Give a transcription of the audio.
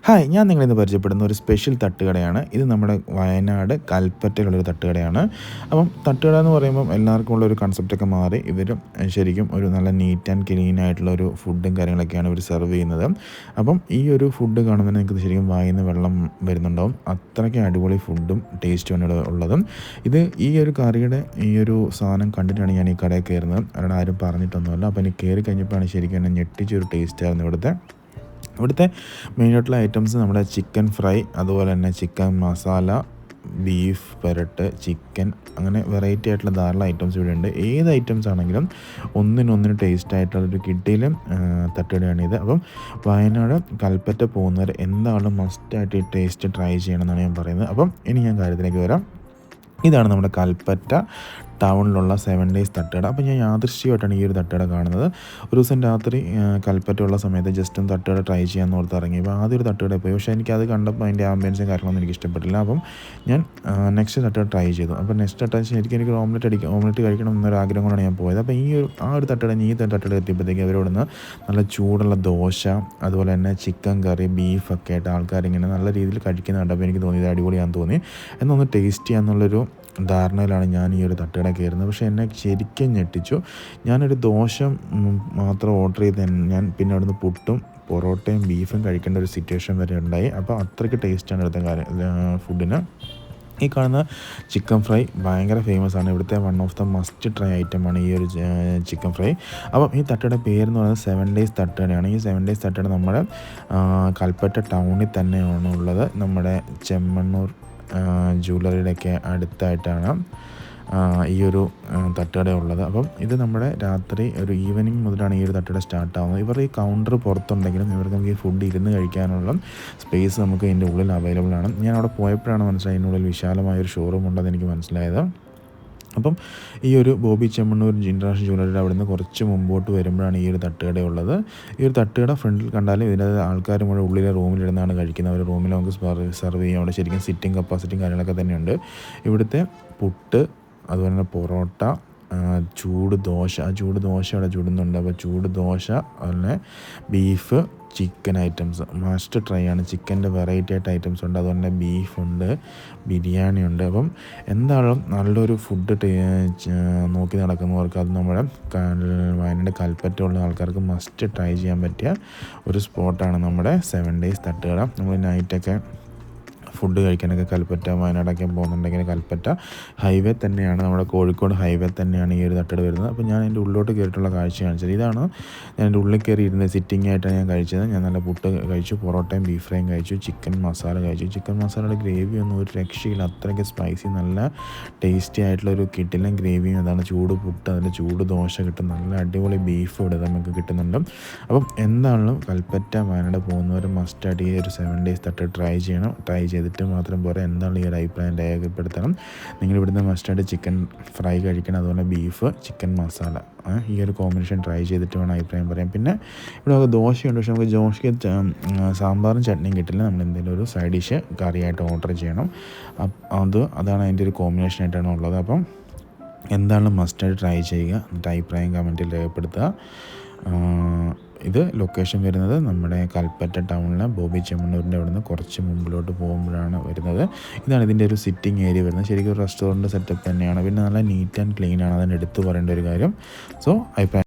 Hi, ഞാൻ നിങ്ങളിന്ന് പരിചയപ്പെടുന്ന ഒരു special തട്ടുകടയാണ്. ഇത് നമ്മുടെ വയനാട് കൽപ്പറ്റയിലുള്ളൊരു തട്ടുകടയാണ്. അപ്പം തട്ടുകട എന്ന് പറയുമ്പം എല്ലാവർക്കും ഉള്ളൊരു കൺസെപ്റ്റൊക്കെ മാറി ഇവരും ശരിക്കും ഒരു നല്ല നീറ്റ് ആൻഡ് ക്ലീൻ ആയിട്ടുള്ള ഒരു ഫുഡും കാര്യങ്ങളൊക്കെയാണ് ഇവർ സെർവ് ചെയ്യുന്നത്. അപ്പം ഈ ഒരു ഫുഡ് കാണുമ്പോൾ നിങ്ങൾക്ക് ശരിക്കും വായിൽ നിന്ന് വെള്ളം വരുന്നുണ്ടാവും. അത്രയ്ക്ക് അടിപൊളി ഫുഡും ടേസ്റ്റുമാണ് ഇവിടെ ഉള്ളതും. ഇത് ഈ ഒരു കറിയുടെ ഈ ഒരു സാധനം കണ്ടിട്ടാണ് ഞാൻ ഈ കടയിൽ കയറുന്നത്. അവിടെ ആരും പറഞ്ഞിട്ടൊന്നുമല്ല. അപ്പോൾ എനിക്ക് കയറി കഴിഞ്ഞപ്പോഴാണ് ശരിക്കും എന്നെ ഞെട്ടിച്ചൊരു ടേസ്റ്റായിരുന്നു ഇവിടുത്തെ മെയിനായിട്ടുള്ള ഐറ്റംസ് നമ്മുടെ ചിക്കൻ ഫ്രൈ, അതുപോലെ തന്നെ ചിക്കൻ മസാല, ബീഫ് പെരട്ട്, ചിക്കൻ, അങ്ങനെ വെറൈറ്റി ആയിട്ടുള്ള ധാരാളം ഐറ്റംസ് ഇവിടെ ഉണ്ട്. ഏത് ഐറ്റംസ് ആണെങ്കിലും ഒന്നിനൊന്നിന് ടേസ്റ്റ് ആയിട്ടുള്ളൊരു കിട്ടിയിലും തട്ടുകടയാണിത്. അപ്പം വയനാട് കൽപ്പറ്റ പോകുന്നവർ എന്തായാലും മസ്റ്റായിട്ട് ഈ ടേസ്റ്റ് ട്രൈ ചെയ്യണമെന്നാണ് ഞാൻ പറയുന്നത്. അപ്പം ഇനി ഞാൻ കാര്യത്തിലേക്ക് വരാം. ഇതാണ് നമ്മുടെ കൽപ്പറ്റ ടൗണിലുള്ള 7 ഡേയ്സ് തട്ടുകട. അപ്പോൾ ഞാൻ യാദൃശ്ചികമായിട്ടാണ് ഈ ഒരു തട്ടുകട കാണുന്നത്. ഒരു ദിവസം രാത്രി കൽപ്പറ്റ ഉള്ള സമയത്ത് ജസ്റ്റ് ഒന്ന് തട്ടുകട ട്രൈ ചെയ്യാമെന്ന് ഓർത്ത് ഇറങ്ങി. അപ്പോൾ ആദ്യം ഒരു തട്ടുകട പോയി. പക്ഷേ എനിക്കത് കണ്ടപ്പോൾ അതിൻ്റെ ആംബിയൻസും കാര്യങ്ങളൊന്നും എനിക്ക് ഇഷ്ടപ്പെട്ടില്ല. അപ്പം ഞാൻ നെക്സ്റ്റ് തട്ടുകട ട്രൈ ചെയ്തു. അപ്പോൾ നെക്സ്റ്റ് തട്ടുകട ശരിക്കും എനിക്ക് ഓംലെറ്റ് കഴിക്കണം എന്നൊരു ആഗ്രഹം കൊണ്ടാണ് ഞാൻ പോയത്. അപ്പോൾ ആ ഒരു തട്ടുകട എത്തിയപ്പോഴത്തേക്ക് അവരോടുന്ന് നല്ല ചൂടുള്ള ദോശ, അതുപോലെ തന്നെ ചിക്കൻ കറി, ബീഫൊക്കെ ആയിട്ട് ആൾക്കാരിങ്ങനെ നല്ല രീതിയിൽ കഴിക്കുന്ന കണ്ടപ്പോൾ എനിക്ക് തോന്നിയത് അടിപൊളിയാണെന്ന് തോന്നി. എന്നൊന്ന് ടേസ്റ്റ് ചെയ്യാമെന്നുള്ളൊരു ധാരണയിലാണ് ഞാൻ ഈ ഒരു തട്ടുകട കയറുന്നത്. പക്ഷേ എന്നെ ശരിക്കും ഞെട്ടിച്ചു. ഞാനൊരു ദോശ മാത്രം ഓർഡർ ചെയ്ത് ഞാൻ പിന്നെ അവിടുന്ന് പുട്ടും പൊറോട്ടയും ബീഫും കഴിക്കേണ്ട ഒരു സിറ്റുവേഷൻ വരെ ഉണ്ടായി. അപ്പോൾ അത്രയ്ക്ക് ടേസ്റ്റാണ് ഇവിടുത്തെ ഫുഡിന്. ഈ കാണുന്ന ചിക്കൻ ഫ്രൈ ഭയങ്കര ഫേമസ് ആണ്. ഇവിടുത്തെ one of the must try ഐറ്റമാണ് ഈ ഒരു ചിക്കൻ ഫ്രൈ. അപ്പം ഈ തട്ടുകട പേരെന്ന് പറയുന്നത് 7 ഡേയ്സ് തട്ടുകടയാണ്. ഈ 7 ഡേയ്സ് തട്ടുകട നമ്മുടെ കൽപ്പറ്റ ടൗണിൽ തന്നെയാണ് ഉള്ളത്. നമ്മുടെ ചെമ്മണ്ണൂർ ജ്വല്ലറിയുടെയൊക്കെ അടുത്തായിട്ടാണ് ഈ ഒരു തട്ടുകട ഉള്ളത്. അപ്പം ഇത് നമ്മുടെ രാത്രി ഒരു ഈവനിങ് മുതലാണ് ഈ ഒരു തട്ടുകട സ്റ്റാർട്ടാവുന്നത്. ഇവർ ഈ കൗണ്ടർ പുറത്തുണ്ടെങ്കിലും ഇവർക്ക് നമുക്ക് ഈ ഫുഡ് ഇരുന്ന് കഴിക്കാനുള്ള സ്പേസ് നമുക്ക് ഇതിൻ്റെ ഉള്ളിൽ അവൈലബിൾ ആണ്. ഞാൻ അവിടെ പോയപ്പോഴാണ് മനസ്സിലായത് ഇതിനുള്ളിൽ വിശാലമായൊരു ഷോറൂം ഉണ്ടെന്ന് എനിക്ക് മനസ്സിലായത്. അപ്പം ഈ ഒരു ബോബി ചെമ്മണ്ണൂർ ഇൻ്റർനാഷണൽ ജ്വല്ലറിയുടെ അവിടെ നിന്ന് കുറച്ച് മുമ്പോട്ട് വരുമ്പോഴാണ് ഈ ഒരു തട്ടുകട ഉള്ളത്. ഈ ഒരു തട്ടുകട ഫ്രണ്ടിൽ കണ്ടാലും ഇതിൻ്റെ ആൾക്കാർ മുഴുവൻ ഉള്ളിലെ റൂമിലിരുന്നാണ് കഴിക്കുന്നത്. അവർ റൂമിൽ നമുക്ക് സെർവ് ചെയ്യും. അവിടെ ശരിക്കും സിറ്റിംഗ് കപ്പാസിറ്റിയും കാര്യങ്ങളൊക്കെ തന്നെയുണ്ട്. ഇവിടുത്തെ പുട്ട്, അതുപോലെ തന്നെ പൊറോട്ട, ചൂട് ദോശ അവിടെ ചുടുന്നുണ്ട്. അപ്പോൾ ചൂട് ദോശ, അതുപോലെ beef, chicken items must try ആണ്. ചിക്കൻ്റെ വെറൈറ്റി ആയിട്ട് ഐറ്റംസ് ഉണ്ട്. അതുപോലെ തന്നെ ബീഫുണ്ട്, ബിരിയാണി ഉണ്ട്. അപ്പം എന്തായാലും നല്ലൊരു ഫുഡ് നോക്കി നടക്കുന്നവർക്ക്, അത് നമ്മുടെ വയനാട് കൽപ്പറ്റയുള്ള ആൾക്കാർക്ക് മസ്റ്റ് ട്രൈ ചെയ്യാൻ പറ്റിയ ഒരു സ്പോട്ടാണ് നമ്മുടെ 7 ഡേയ്സ് തട്ടുകട. നമ്മൾ നൈറ്റൊക്കെ ഫുഡ് കഴിക്കാനൊക്കെ കൽപ്പറ്റ വയനാടൊക്കെ പോകുന്നുണ്ടെങ്കിൽ കൽപ്പറ്റ ഹൈവേ തന്നെയാണ്, നമ്മുടെ കോഴിക്കോട് ഹൈവേ തന്നെയാണ് ഈ ഒരു തട്ടുകട വരുന്നത്. അപ്പോൾ ഞാൻ എൻ്റെ ഉള്ളിലോട്ട് കയറിയിട്ടുള്ള കാഴ്ച കാണിച്ചത് ഇതാണ്. ഞാൻ എൻ്റെ ഉള്ളിൽ കയറി ഇരുന്ന് സിറ്റിംഗ് ആയിട്ടാണ് ഞാൻ കഴിച്ചത്. ഞാൻ നല്ല പുട്ട് കഴിച്ചു, പൊറോട്ടയും ബീഫ് ഫ്രൈയും കഴിച്ചു, ചിക്കൻ മസാല കഴിച്ചു. ചിക്കൻ മസാലയുടെ ഗ്രേവി ഒന്നും ഒരു രക്ഷയില്ല, അത്രയ്ക്ക് സ്പൈസി, നല്ല ടേസ്റ്റി ആയിട്ടുള്ളൊരു കിടിലൻ ഗ്രേവിയും അതാണ്. ചൂട് പുട്ട്, അതിൻ്റെ ചൂട് ദോശ കിട്ടും, നല്ല അടിപൊളി ബീഫ് ഇവിടെ നമുക്ക് കിട്ടുന്നുണ്ട്. അപ്പം എന്താണെങ്കിലും കൽപ്പറ്റ വയനാട് പോകുന്നവർ മസ്റ്റായിട്ട് ഈ ഒരു 7 ഡേയ്സ് തട്ട് ട്രൈ ചെയ്യണം. ട്രൈ ചെയ്തിട്ട് മാത്രം പോരാ, എന്താണ് ഈ ഒരു അഭിപ്രായം രേഖപ്പെടുത്തണം. നിങ്ങൾ ഇവിടുന്ന് മസ്റ്റായിട്ട് ചിക്കൻ ഫ്രൈ കഴിക്കണം, അതുപോലെ ബീഫ് ചിക്കൻ മസാല, ഈ ഒരു കോമ്പിനേഷൻ ട്രൈ ചെയ്തിട്ട് വേണം അഭിപ്രായം പറയാം. പിന്നെ ഇവിടെ നമുക്ക് ദോശയുണ്ട്, പക്ഷേ നമുക്ക് ദോശയ്ക്ക് സാമ്പാറും ചട്നിയും കിട്ടില്ല. നമ്മൾ എന്തെങ്കിലും ഒരു സൈഡ് ഡിഷ് കറിയായിട്ട് ഓർഡർ ചെയ്യണം. അതാണ് അതിൻ്റെ ഒരു കോമ്പിനേഷനായിട്ടാണ് ഉള്ളത്. അപ്പം എന്തായാലും മസ്റ്റായിട്ട് ട്രൈ ചെയ്യുക, എന്നിട്ട് അഭിപ്രായം കമൻറ്റിൽ രേഖപ്പെടുത്തുക. ഇത് ലൊക്കേഷൻ വരുന്നത് നമ്മുടെ കൽപ്പറ്റ ടൗണിലെ ബോബി ചെമ്മണ്ണൂരിൻ്റെ അവിടെ നിന്ന് കുറച്ച് മുമ്പിലോട്ട് പോകുമ്പോഴാണ് വരുന്നത്. ഇതാണ് ഇതിൻ്റെ ഒരു സിറ്റിംഗ് ഏരിയ വരുന്നത്. ശരിക്കും ഒരു റെസ്റ്റോറൻറ്റ് സെറ്റപ്പ് തന്നെയാണ്. പിന്നെ നല്ല നീറ്റ് ആൻഡ് ക്ലീൻ ആണ്, അതിന് എടുത്ത് പറയേണ്ട ഒരു കാര്യം. സോ അഭിപ്രായം